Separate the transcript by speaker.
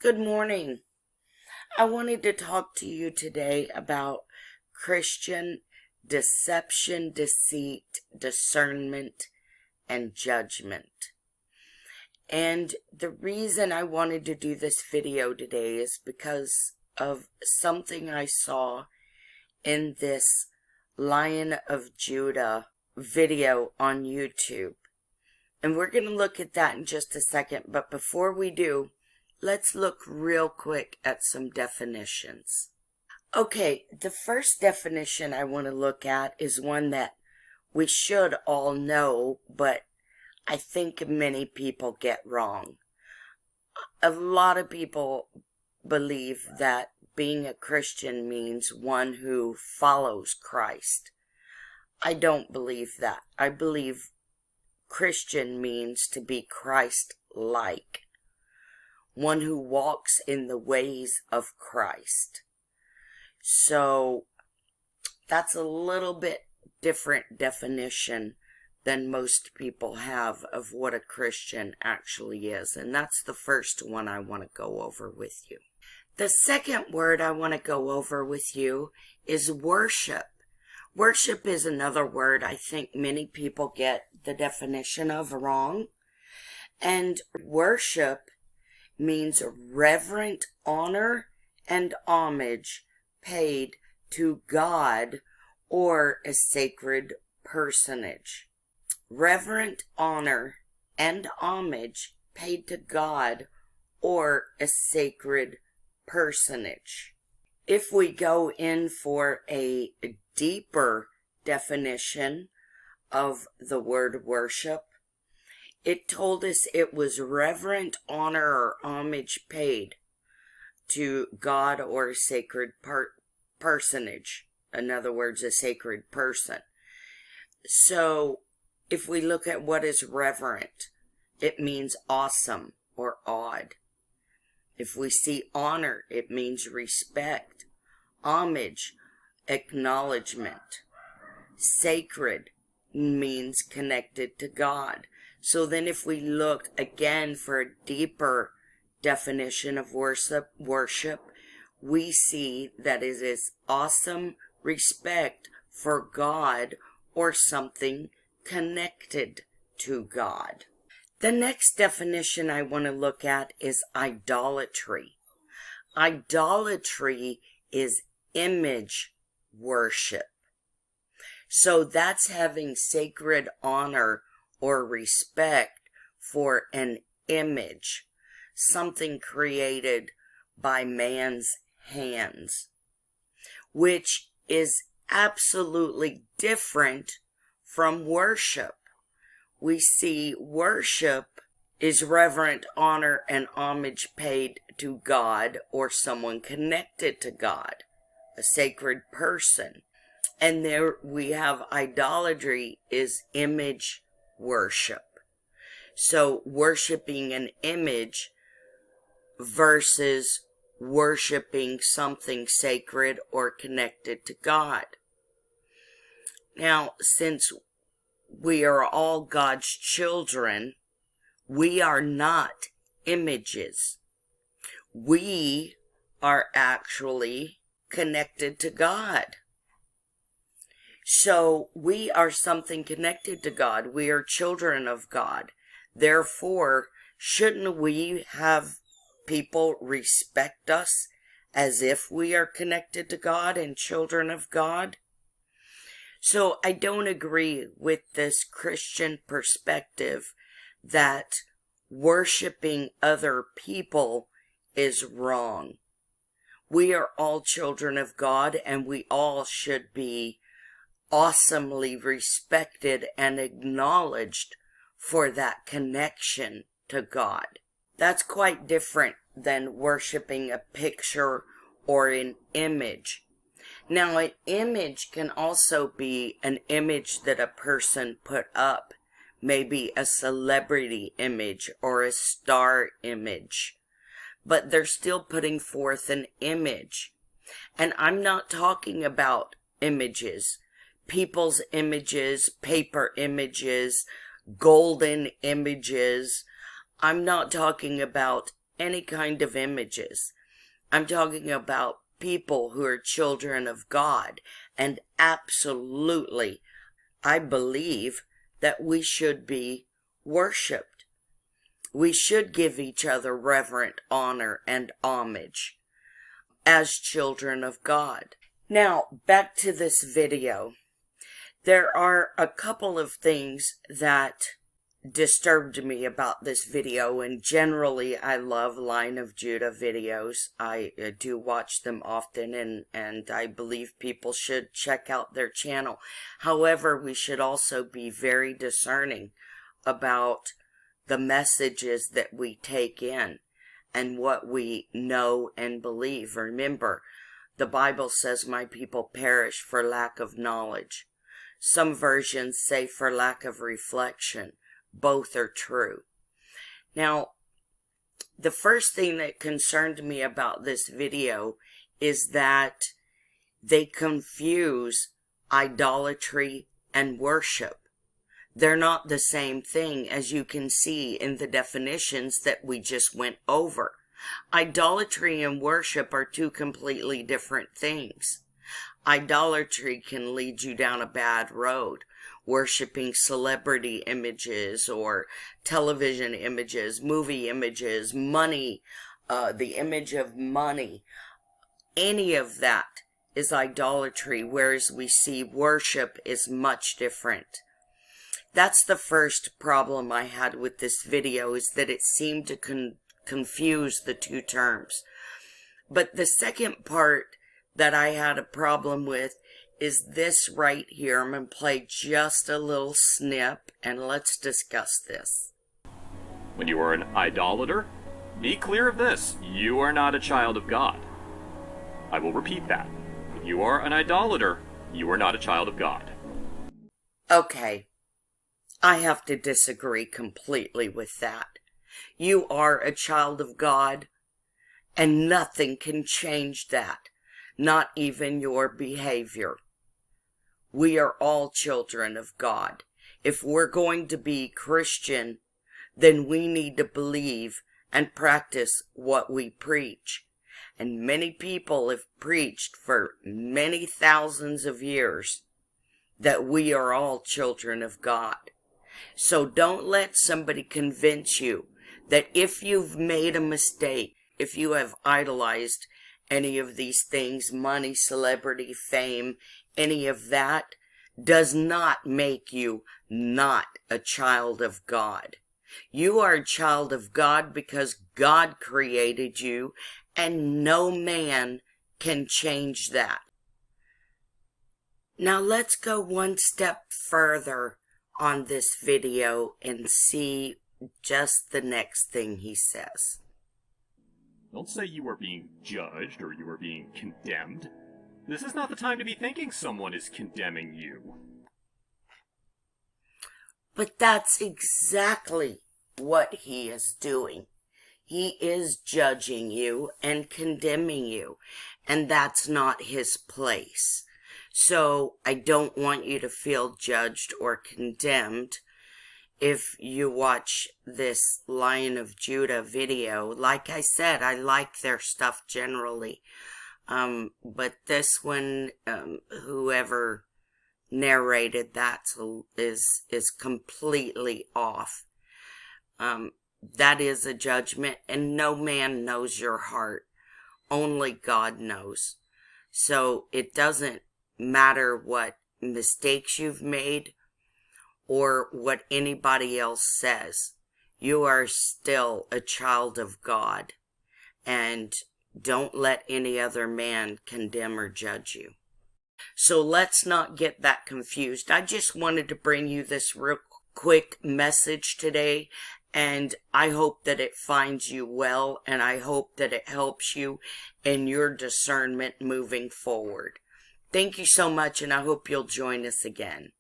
Speaker 1: Good morning. I wanted to talk to you today about Christian deception, deceit, discernment, and judgment. And the reason I wanted to do this video today is because of something I saw in this Lion of Judah video on YouTube. And we're going to look at that in just a second, but before we do, let's look real quick at some definitions. Okay, the first definition I want to look at is one that we should all know, but I think many people get wrong. A lot of people believe that being a Christian means one who follows Christ. I don't believe that. I believe Christian means to be Christ-like. One who walks in the ways of Christ. So that's a little bit different definition than most people have of what a Christian actually is. And that's the first one I want to go over with you. The second word I want to go over with you is worship. Worship is another word I think many people get the definition of wrong. And worship means reverent honor and homage paid to God or a sacred personage. Reverent honor and homage paid to God or a sacred personage. If we go in for a deeper definition of the word worship, it told us it was reverent honor or homage paid to God or a sacred personage. In other words, a sacred person. So, if we look at what is reverent, it means awesome or awed. If we see honor, it means respect. Homage, acknowledgement. Sacred means connected to God. So then if we look again for a deeper definition of worship, we see that it is awesome respect for God or something connected to God. The next definition I want to look at is idolatry. Idolatry is image worship. So that's having sacred honor or respect for an image, something created by man's hands, which is absolutely different from worship. We see worship is reverent honor and homage paid to God or someone connected to God, a sacred person. And there we have idolatry is image worship. So worshiping an image versus worshiping something sacred or connected to God. Now, since we are all God's children, we are not images. We are actually connected to God. So we are something connected to God. We are children of God. Therefore, shouldn't we have people respect us as if we are connected to God and children of God? So I don't agree with this Christian perspective that worshiping other people is wrong. We are all children of God, and we all should be awesomely respected and acknowledged for that connection to God. That's quite different than worshiping a picture or an image. Now, an image can also be an image that a person put up, maybe a celebrity image or a star image, but they're still putting forth an image. And I'm not talking about images, people's images, paper images, golden images. I'm not talking about any kind of images. I'm talking about people who are children of God. And absolutely, I believe that we should be worshiped. We should give each other reverent honor and homage as children of God. Now, back to this video. There are a couple of things that disturbed me about this video, and generally I love Line of Judah videos. I do watch them often, and I believe people should check out their channel. However, we should also be very discerning about the messages that we take in and what we know and believe. Remember, the Bible says, "My people perish for lack of knowledge." Some versions say for lack of reflection. Both are true. Now, the first thing that concerned me about this video is that they confuse idolatry and worship. They're not the same thing, as you can see in the definitions that we just went over. Idolatry and worship are two completely different things. Idolatry can lead you down a bad road, worshiping celebrity images or television images, movie images, money, the image of money. Any of that is idolatry, whereas we see worship is much different. That's the first problem I had with this video, is that it seemed to confuse the two terms. But the second part that I had a problem with is this right here. I'm going to play just a little snip and let's discuss this.
Speaker 2: When you are an idolater, be clear of this: you are not a child of God. I will repeat that. If you are an idolater, you are not a child of God.
Speaker 1: Okay, I have to disagree completely with that. You are a child of God, and nothing can change that. Not even your behavior. We are all children of God. If we're going to be Christian, then we need to believe and practice what we preach. And many people have preached for many thousands of years that we are all children of God. So don't let somebody convince you that if you've made a mistake, if you have idolized any of these things, money, celebrity, fame, any of that, does not make you not a child of God. You are a child of God because God created you, and no man can change that. Now let's go one step further on this video and see just the next thing he says.
Speaker 2: Don't say you are being judged or you are being condemned. This is not the time to be thinking someone is condemning you.
Speaker 1: But that's exactly what he is doing. He is judging you and condemning you, and that's not his place. So I don't want you to feel judged or condemned if you watch this Lion of Judah video. Like I said, I like their stuff generally. But this one, whoever narrated that is completely off. That is a judgment, and no man knows your heart. Only God knows. So it doesn't matter what mistakes you've made or what anybody else says. You are still a child of God, and don't let any other man condemn or judge you. So let's not get that confused. I just wanted to bring you this real quick message today, and I hope that it finds you well, and I hope that it helps you in your discernment moving forward. Thank you so much, and I hope you'll join us again.